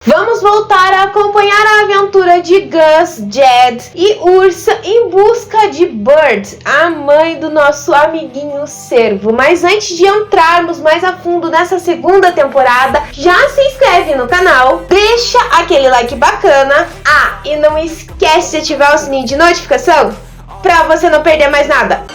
Vamos voltar a acompanhar a aventura de Gus, Jed e Ursa em busca de Bird, a mãe do nosso amiguinho cervo. Mas antes de entrarmos mais a fundo nessa segunda temporada, já se inscreve no canal, deixa aquele like bacana. Ah, e não esquece de ativar o sininho de notificação para você não perder mais nada.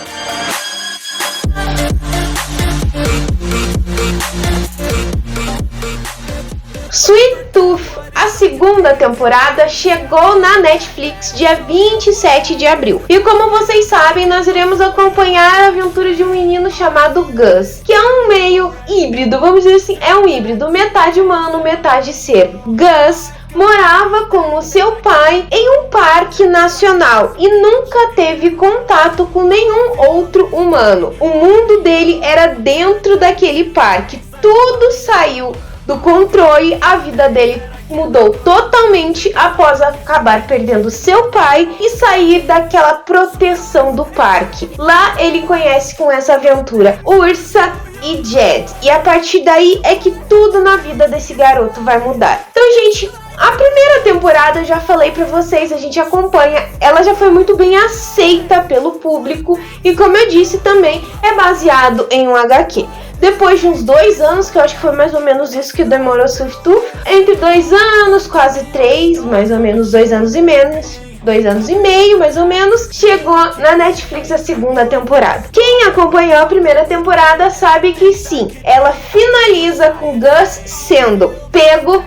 Sweet Tooth, a segunda temporada, chegou na Netflix dia 27 de abril. E como vocês sabem, nós iremos acompanhar a aventura de um menino chamado Gus, que é um meio híbrido, vamos dizer assim, é um híbrido, metade humano, metade cervo. Gus morava com o seu pai em um parque nacional e nunca teve contato com nenhum outro humano. O mundo dele era dentro daquele parque. Tudo saiu do controle, a vida dele mudou totalmente após acabar perdendo seu pai e sair daquela proteção do parque. Lá ele conhece com essa aventura Ursa e Jed, e a partir daí é que tudo na vida desse garoto vai mudar. Então, gente, a primeira temporada, eu já falei pra vocês, a gente acompanha, ela já foi muito bem aceita pelo público e, como eu disse, também é baseado em um HQ. Depois de uns 2 anos, que eu acho que foi mais ou menos isso que demorou Sweet Tooth, entre 2 anos, quase 3, mais ou menos 2 anos e menos, 2 anos e meio, mais ou menos, chegou na Netflix a segunda temporada. Quem acompanhou a primeira temporada sabe que sim, ela finaliza com Gus sendo pego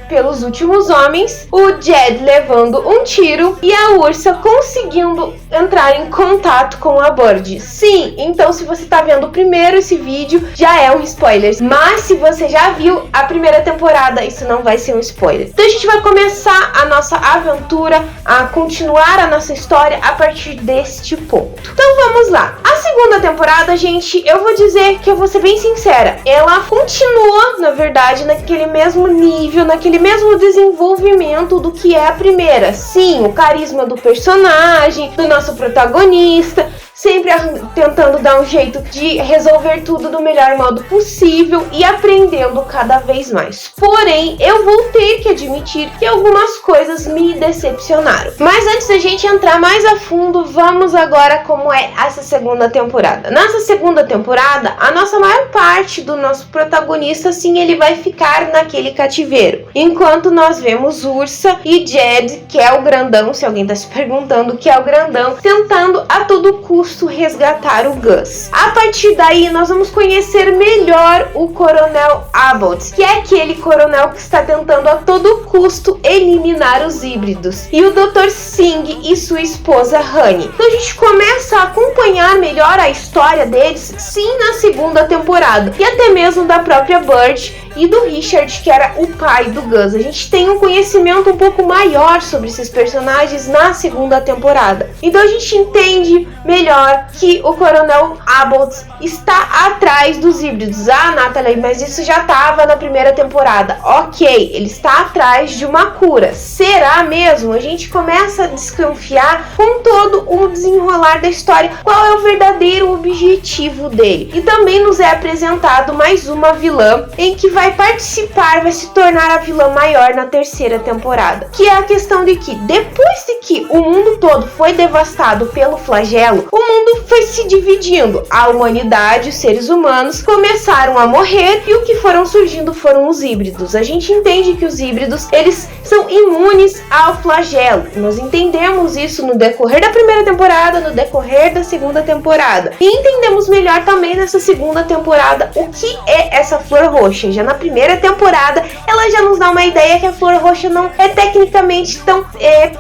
pelos últimos homens, o Jed levando um tiro e a Ursa conseguindo entrar em contato com a Bird. Sim, então se você tá vendo primeiro esse vídeo, já é um spoiler. Mas se você já viu a primeira temporada, isso não vai ser um spoiler. Então a gente vai começar a nossa aventura, a continuar a nossa história a partir deste ponto. Então vamos lá. A segunda temporada, gente, eu vou dizer que eu vou ser bem sincera, ela continua, na verdade, naquele mesmo nível, naquele mesmo desenvolvimento do que é a primeira. Sim, o carisma do personagem, do nosso protagonista, sempre tentando dar um jeito de resolver tudo do melhor modo possível e aprendendo cada vez mais. Porém, eu vou ter que admitir que algumas coisas me decepcionaram. Mas antes da gente entrar mais a fundo, vamos agora como é essa segunda temporada. Nessa segunda temporada, a nossa maior parte do nosso protagonista, sim, ele vai ficar naquele cativeiro. Enquanto nós vemos Ursa e Jed, que é o grandão, se alguém tá se perguntando, que é o grandão, tentando a todo custo resgatar o Gus. A partir daí, nós vamos conhecer melhor o Coronel Abbott, que é aquele coronel que está tentando a todo custo eliminar os híbridos, e o Dr. Singh e sua esposa Honey. Então a gente começa a acompanhar melhor a história deles, sim, na segunda temporada, e até mesmo da própria Bird e do Richard, que era o pai do Gus. A gente tem um conhecimento um pouco maior sobre esses personagens na segunda temporada. Então a gente entende melhor que o Coronel Abbott está atrás dos híbridos. Ah, Natalie, mas isso já estava na primeira temporada. Ok, ele está atrás de uma cura. Será mesmo? A gente começa a desconfiar com todo o desenrolar da história qual é o verdadeiro objetivo dele. E também nos é apresentado mais uma vilã em que vai participar, vai se tornar a vilã maior na terceira temporada, que é a questão de que depois de que o mundo todo foi devastado pelo flagelo, o mundo foi se dividindo. A humanidade, os seres humanos começaram a morrer e o que foram surgindo foram os híbridos. A gente entende que os híbridos, eles são imunes ao flagelo. Nós entendemos isso no decorrer da primeira temporada, no decorrer da segunda temporada. E entendemos melhor também nessa segunda temporada o que é essa flor roxa. Já na primeira temporada, ela já nos dá uma ideia que a flor roxa não é tecnicamente tão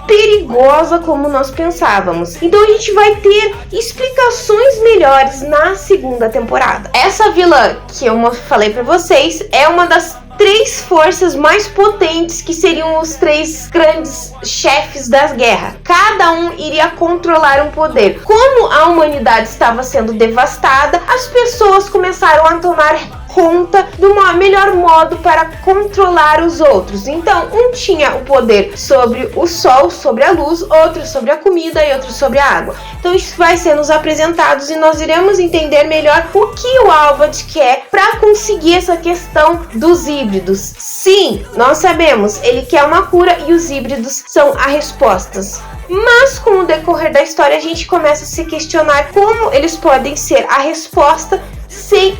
perigosa como nós pensávamos. Então a gente vai ter explicações melhores na segunda temporada. Essa vilã que eu falei pra vocês é uma das 3 forças mais potentes, que seriam os 3 grandes chefes das guerras. Cada um iria controlar um poder. Como a humanidade estava sendo devastada, as pessoas começaram a tomar conta do melhor modo para controlar os outros. Então, um tinha o poder sobre o sol, sobre a luz, outro sobre a comida e outro sobre a água. Então, isso vai ser nos apresentados e nós iremos entender melhor o que o Alvad quer para conseguir essa questão dos híbridos. Sim, nós sabemos, ele quer uma cura e os híbridos são a resposta. Mas com o decorrer da história a gente começa a se questionar como eles podem ser a resposta sem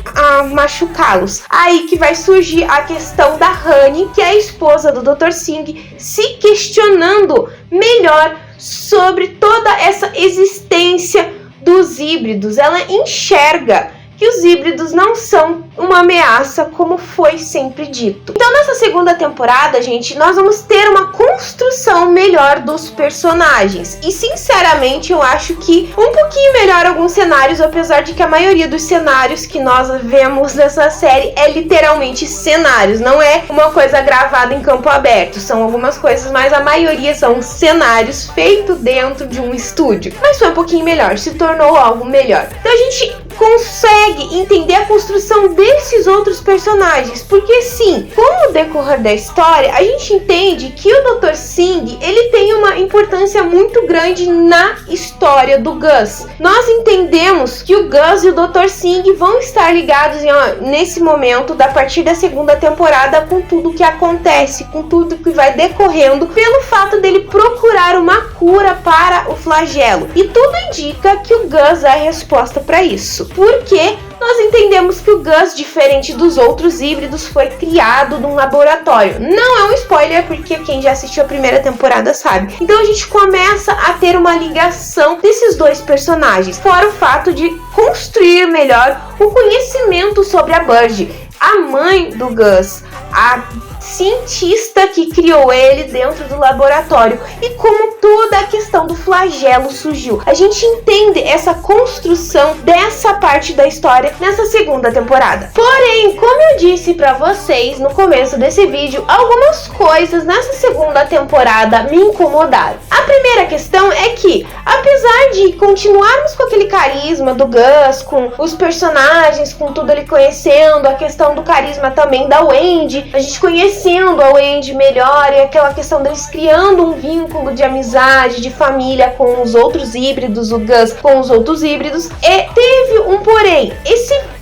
machucá-los. Aí que vai surgir a questão da Honey, que é a esposa do Dr. Singh, se questionando melhor sobre toda essa existência dos híbridos. Ela enxerga que os híbridos não são uma ameaça, como foi sempre dito. Então, nessa segunda temporada, gente, nós vamos ter uma construção melhor dos personagens. E, sinceramente, eu acho que um pouquinho melhor alguns cenários, apesar de que a maioria dos cenários que nós vemos nessa série é literalmente cenários, não é uma coisa gravada em campo aberto. São algumas coisas, mas a maioria são cenários feitos dentro de um estúdio. Mas foi um pouquinho melhor, se tornou algo melhor. Então, a gente consegue entender a construção desses outros personagens, porque sim, com o decorrer da história, a gente entende que o Dr. Singh, ele tem uma importância muito grande na história do Gus. Nós entendemos que o Gus e o Dr. Singh vão estar ligados nesse momento, a partir da segunda temporada, com tudo que acontece, com tudo que vai decorrendo, pelo fato dele procurar uma cura para o flagelo. E tudo indica que o Gus é a resposta para isso. Porque nós entendemos que o Gus, diferente dos outros híbridos, foi criado num laboratório. Não é um spoiler, porque quem já assistiu a primeira temporada sabe. Então a gente começa a ter uma ligação desses dois personagens, fora o fato de construir melhor o conhecimento sobre a Burge, a mãe do Gus, a cientista que criou ele dentro do laboratório, e como toda a questão do flagelo surgiu. A gente entende essa construção dessa parte da história nessa segunda temporada. Porém, como eu disse pra vocês no começo desse vídeo, algumas coisas nessa segunda temporada me incomodaram. A primeira questão é que, apesar de continuarmos com aquele carisma do Gus, com os personagens, com tudo ele conhecendo, a questão do carisma também da Wendy, a gente conhecendo a Wendy melhor e aquela questão deles criando um vínculo de amizade, de família com os outros híbridos, o Gus com os outros híbridos, teve um porém.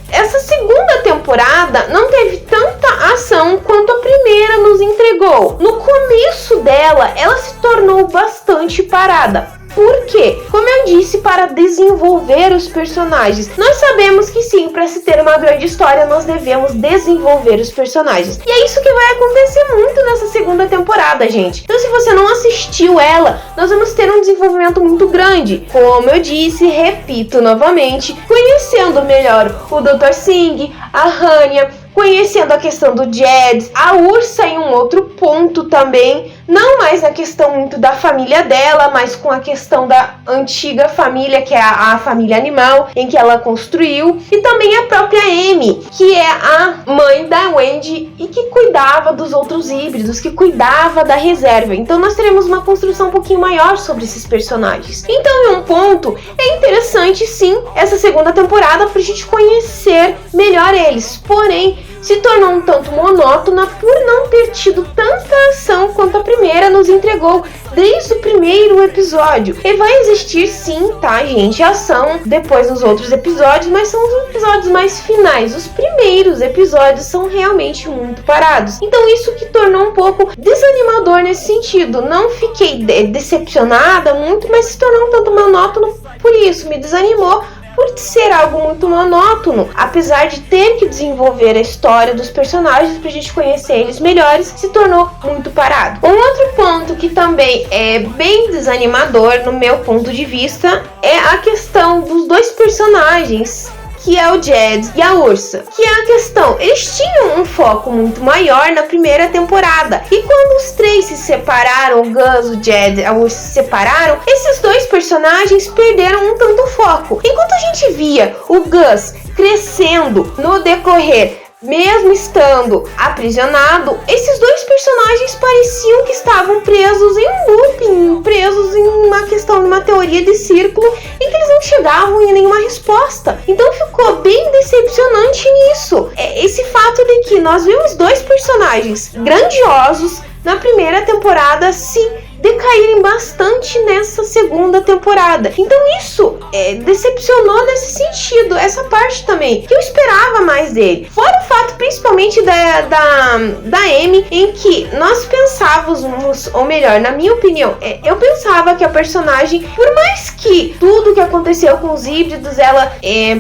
Essa segunda temporada não teve tanta ação quanto a primeira nos entregou. No começo dela, ela se tornou bastante parada. Por quê? Como eu disse, para desenvolver os personagens. Nós sabemos que sim, para se ter uma grande história, nós devemos desenvolver os personagens. E é isso que vai acontecer muito nessa segunda temporada, gente. Então, se você não assistiu ela, nós vamos ter um desenvolvimento muito grande. Como eu disse, repito novamente, conhecendo melhor o Dr. Singh, a Hanya, conhecendo a questão do Jed, a Ursa em um outro ponto também, não mais na questão muito da família dela, mas com a questão da antiga família, que é a família animal, em que ela construiu, e também a própria Amy, que é a mãe da Wendy e que cuidava dos outros híbridos, que cuidava da reserva. Então nós teremos uma construção um pouquinho maior sobre esses personagens. Então, em um ponto, é interessante sim essa segunda temporada pra gente conhecer melhor eles, porém se tornou um tanto monótona por não ter tido tanta ação quanto a primeira nos entregou desde o primeiro episódio. E vai existir sim, tá, gente, ação depois nos outros episódios, mas são os episódios mais finais. Os primeiros episódios são realmente muito parados. Então isso que tornou um pouco desanimador nesse sentido. Não fiquei decepcionada muito, mas se tornou um tanto monótono, por isso me desanimou. Por ser algo muito monótono, apesar de ter que desenvolver a história dos personagens pra gente conhecer eles melhores, se tornou muito parado. Um outro ponto que também é bem desanimador no meu ponto de vista é a questão dos dois personagens, que é o Jed e a Ursa, que é a questão, eles tinham um foco muito maior na primeira temporada, e quando os três se separaram, o Gus, o Jed e a Ursa se separaram, esses dois personagens perderam um tanto foco. Enquanto a gente via o Gus crescendo no decorrer, mesmo estando aprisionado, esses dois personagens pareciam que estavam presos em um looping, presos em uma questão de uma teoria de círculo em que eles não chegavam em nenhuma resposta. Então ficou bem decepcionante nisso. Esse fato de que nós vimos dois personagens grandiosos na primeira temporada se decaírem bastante nessa segunda temporada. Então isso decepcionou nesse sentido, essa parte também, que eu esperava mais dele. Fora o fato principalmente da Amy, em que nós pensávamos, ou melhor, na minha opinião, eu pensava que a personagem, por mais que tudo que aconteceu com os híbridos, ela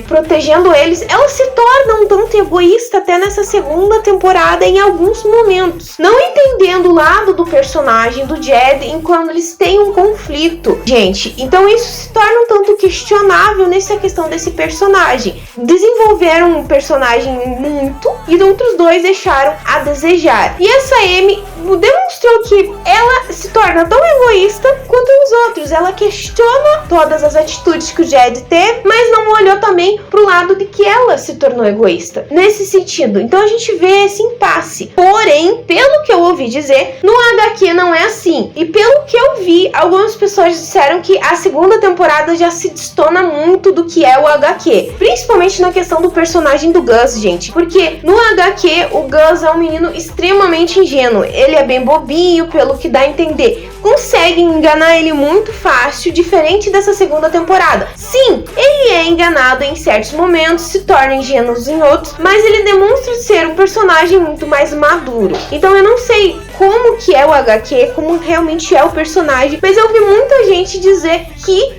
protegendo eles, ela se torna um tanto egoísta até nessa segunda temporada em alguns momentos, não entendendo o lado do personagem do Jed quando eles têm um conflito, gente. Então isso se torna um tanto questionável nessa questão desse personagem. Desenvolveram um personagem muito e outros dois deixaram a desejar. E essa Amy demonstrou que ela se torna tão egoísta quanto os outros. Ela questiona todas as atitudes que o Jed teve, mas não olhou também pro lado de que ela se tornou egoísta. Nesse sentido, então a gente vê esse impasse. Porém, pelo que eu ouvi dizer, no HQ não é assim. E pelo que eu vi, algumas pessoas disseram que a segunda temporada já se destona muito do que é o HQ. Principalmente na questão do personagem do Gus, gente. Porque no HQ, o Gus é um menino extremamente ingênuo. Ele é bem bobinho, pelo que dá a entender. Conseguem enganar ele muito fácil, diferente dessa segunda temporada. Sim, ele é enganado em certos momentos, se torna ingênuo em outros, mas ele demonstra ser um personagem muito mais maduro. Então eu não sei como que é o HQ, como realmente é o personagem, mas eu vi muita gente dizer que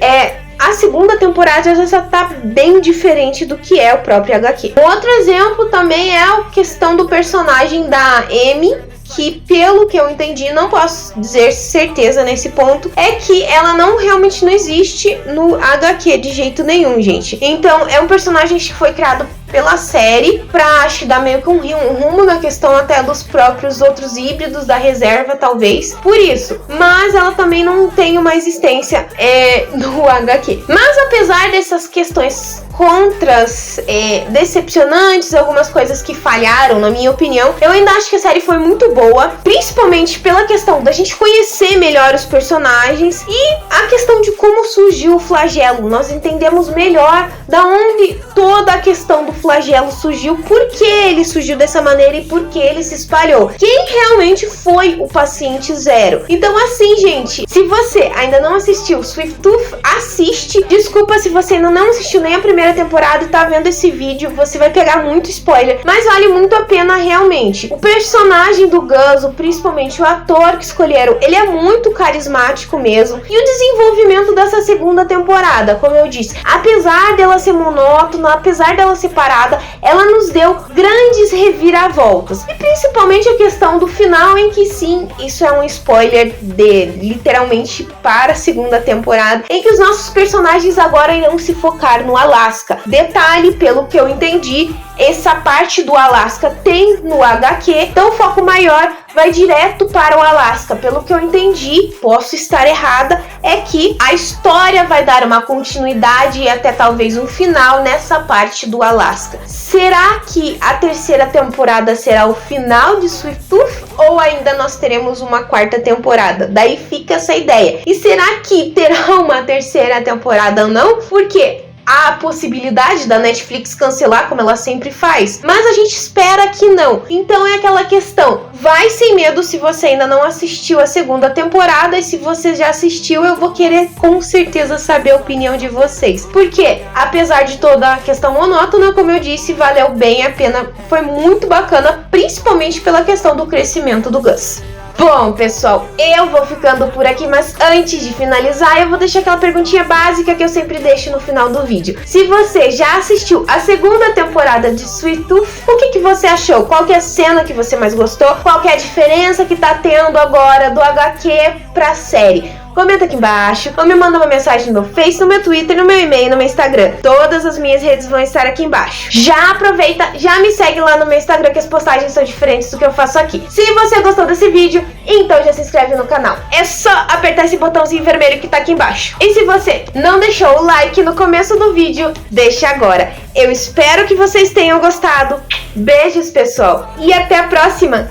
a segunda temporada já tá bem diferente do que é o próprio HQ. Outro exemplo também é a questão do personagem da Amy, que pelo que eu entendi, não posso dizer certeza nesse ponto, é que ela realmente não existe no HQ de jeito nenhum, gente. Então é um personagem que foi criado pela série pra, acho que dar meio que um rumo na questão até dos próprios outros híbridos da reserva, talvez, por isso. Mas ela também não tem uma existência no HQ. Mas apesar dessas questões contras decepcionantes, algumas coisas que falharam, na minha opinião, eu ainda acho que a série foi muito boa, principalmente pela questão da gente conhecer melhor os personagens e a questão de como surgiu o flagelo. Nós entendemos melhor da onde toda a questão do flagelo surgiu, por que ele surgiu dessa maneira e por que ele se espalhou. Quem realmente foi o paciente zero. Então assim, gente, se você ainda não assistiu Sweet Tooth, assiste. Desculpa se você ainda não assistiu nem a primeira temporada e tá vendo esse vídeo, você vai pegar muito spoiler, mas vale muito a pena realmente. O personagem do Gus, principalmente o ator que escolheram, ele é muito carismático mesmo. E o desenvolvimento dessa segunda temporada, como eu disse, apesar dela ser monótona, apesar dela ser parada, ela nos deu grandes reviravoltas. E principalmente a questão do final, em que sim, isso é um spoiler literalmente para a segunda temporada, em que os nossos personagens agora irão se focar no Alasca. Detalhe, pelo que eu entendi, essa parte do Alasca tem no HQ, então o foco maior vai direto para o Alasca. Pelo que eu entendi, posso estar errada, é que a história vai dar uma continuidade e até talvez um final nessa parte do Alasca. Será que a terceira temporada será o final de Sweet Tooth? Ou ainda nós teremos uma quarta temporada? Daí fica essa ideia. E será que terá uma terceira temporada ou não? Porque há a possibilidade da Netflix cancelar, como ela sempre faz, mas a gente espera que não. Então é aquela questão, vai sem medo se você ainda não assistiu a segunda temporada, e se você já assistiu, eu vou querer com certeza saber a opinião de vocês, porque apesar de toda a questão monótona, como eu disse, valeu bem a pena, foi muito bacana, principalmente pela questão do crescimento do Gus. Bom, pessoal, eu vou ficando por aqui, mas antes de finalizar, eu vou deixar aquela perguntinha básica que eu sempre deixo no final do vídeo. Se você já assistiu a segunda temporada de Sweet Tooth, o que você achou? Qual que é a cena que você mais gostou? Qual que é a diferença que tá tendo agora do HQ pra série? Comenta aqui embaixo, ou me manda uma mensagem no Face, no meu Twitter, no meu e-mail, no meu Instagram. Todas as minhas redes vão estar aqui embaixo. Já aproveita, já me segue lá no meu Instagram, que as postagens são diferentes do que eu faço aqui. Se você gostou desse vídeo, então já se inscreve no canal. É só apertar esse botãozinho vermelho que tá aqui embaixo. E se você não deixou o like no começo do vídeo, deixa agora. Eu espero que vocês tenham gostado. Beijos, pessoal, e até a próxima!